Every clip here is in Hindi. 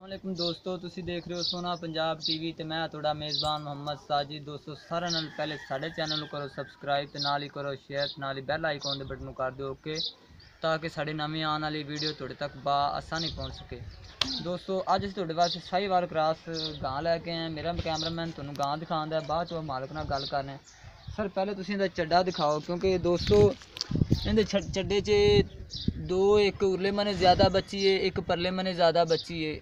वालेकुम दोस्तों, तुसी देख रहे हो सोना पंजाब टीवी ते मैं थोड़ा मेज़बान मोहम्मद साजिद। दोस्तों सारे नाल पहले साढ़े चैनल को करो सब्सक्राइब ते नाल ही करो शेयर, नाल ही बेल आइकॉन दे बटन कर दो ओके, ताकि साड़ी नवी आने वाली वीडियो थोड़े तक आसानी पहुँच सके। दोस्तों अज असीं तुहाडे वास्ते साहिवाल क्रॉस गां लैके आए। मेरा कैमरामैन तुहानूं गां दिखांदा है, बाद चों मालक नाल गल करने। सर पहले तुसीं इहदा चड्डा दिखाओ, क्योंकि दोस्तों इहदे चड्डे च दो एक उरले मने ज़्यादा बच्ची है, एक परले मने ज़्यादा बच्ची है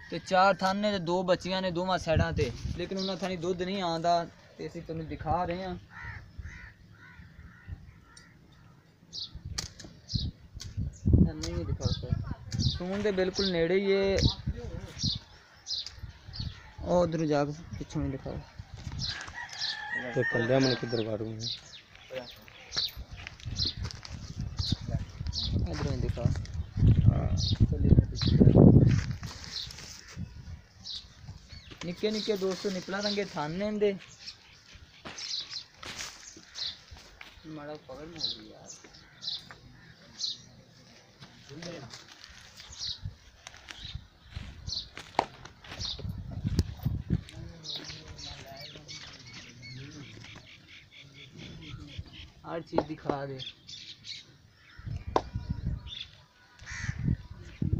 ते चार थन ने, दो बच्चियां ने दोवां साइडां ते, लेकिन उन्हां थानी दुध नहीं आंदा ते असीं तुहानूं दिखा रहे हैं। नहीं दिखाओ सर, सून दे बिल्कुल नेड़े ही है। उधर जाके पिछों ही दिखाओ तो कल्याण मन किधर काटूं इधर ही दिखाओ। निक्के निक्के दोस्तों निकला रंगे थाने इंदे माड़ा पकड़ में होगी यार। हर चीज दिखा दे।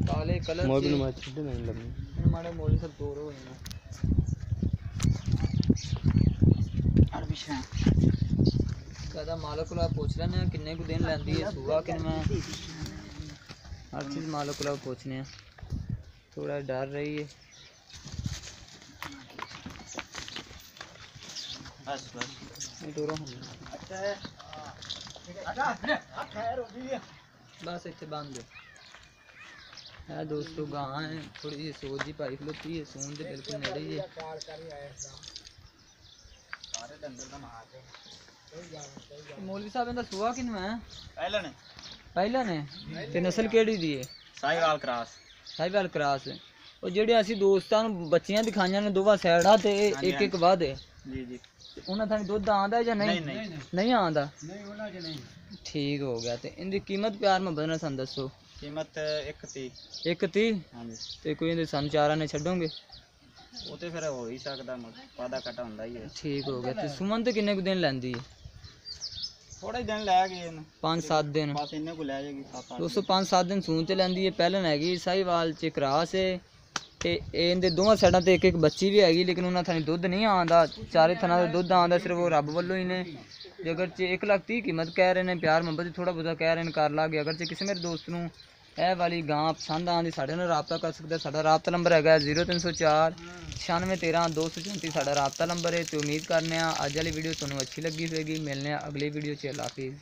काले कलर मोबाइल में छड्डे नहीं लगे माड़े मोली सब दूर हो ना। कदा मालक को पूछ लेने किन्ने को दिन लैंदी है सुबह कि मैं हर चीज़ मालक को पूछने थोड़ा डर रही है। बस इतने बंद है दोस्तों। गां है थोड़ी जी सोच जी पाई खलोती है, सून दे बिल्कुल नेड़े ही है। मौलवी साहब इनका सुआ किन्ना है? पहला ने ते नस्ल केड़ी दी है? साहिवाल क्रॉस। साहिवाल क्रॉस और जेडे असी दोस्तां नूं बच्चियां दिखाइयां ने दोवां साइडा ते एक एक बाद है जी जी। उन्हां थानी दुध आंदा या नहीं? नहीं आंदा। नहीं उन्हां च नहीं। ठीक हो गया। ते इनदी कीमत प्यार मोहब्बत नाल सन दसो। कीमत 130। 130 हां जी। ते कोई इनदे सन चारा ने छड्डोगे? वो तो फिर हो ही सकदा, वादा कटा हुंदा ही है। ठीक हो गया। ते सुमन ते किन्ने को दिन लैंदी है? थोड़ा ही दिन लै गए 5-7 दिन बस इन्ने को लै जाएगी 7-8 दोस्तों। 5-7 दिन सून ते लैंदी है। पहले हैगी साहिवाल च क्रॉस है ते इनदे दोवां साइडां ते एक एक बच्ची भी हैगी, लेकिन उन्हां थानी दुध नहीं आंदा। चारे थना दा दुध आंदा सिर्फ वो रब वल्लों ही ने। जे अगर च 1,30,000 कीमत कह रहे हैं, प्यार मोहब्बत थोड़ा बहुत कह रहे हैं, कर लागे। अगर च किसी मेरे दोस्त नूं ਇਹ वाली गां पसंद आंदी साढ़े नाल राबता कर सकदा। साडा राबता नंबर है 0304 9613 234 साडा राबता नंबर है। तो उम्मीद करने अज वाली वीडियो तुहानूं अच्छी लगी होगी। मिलने अगली वीडियो च। अल्लाह हाफिज़।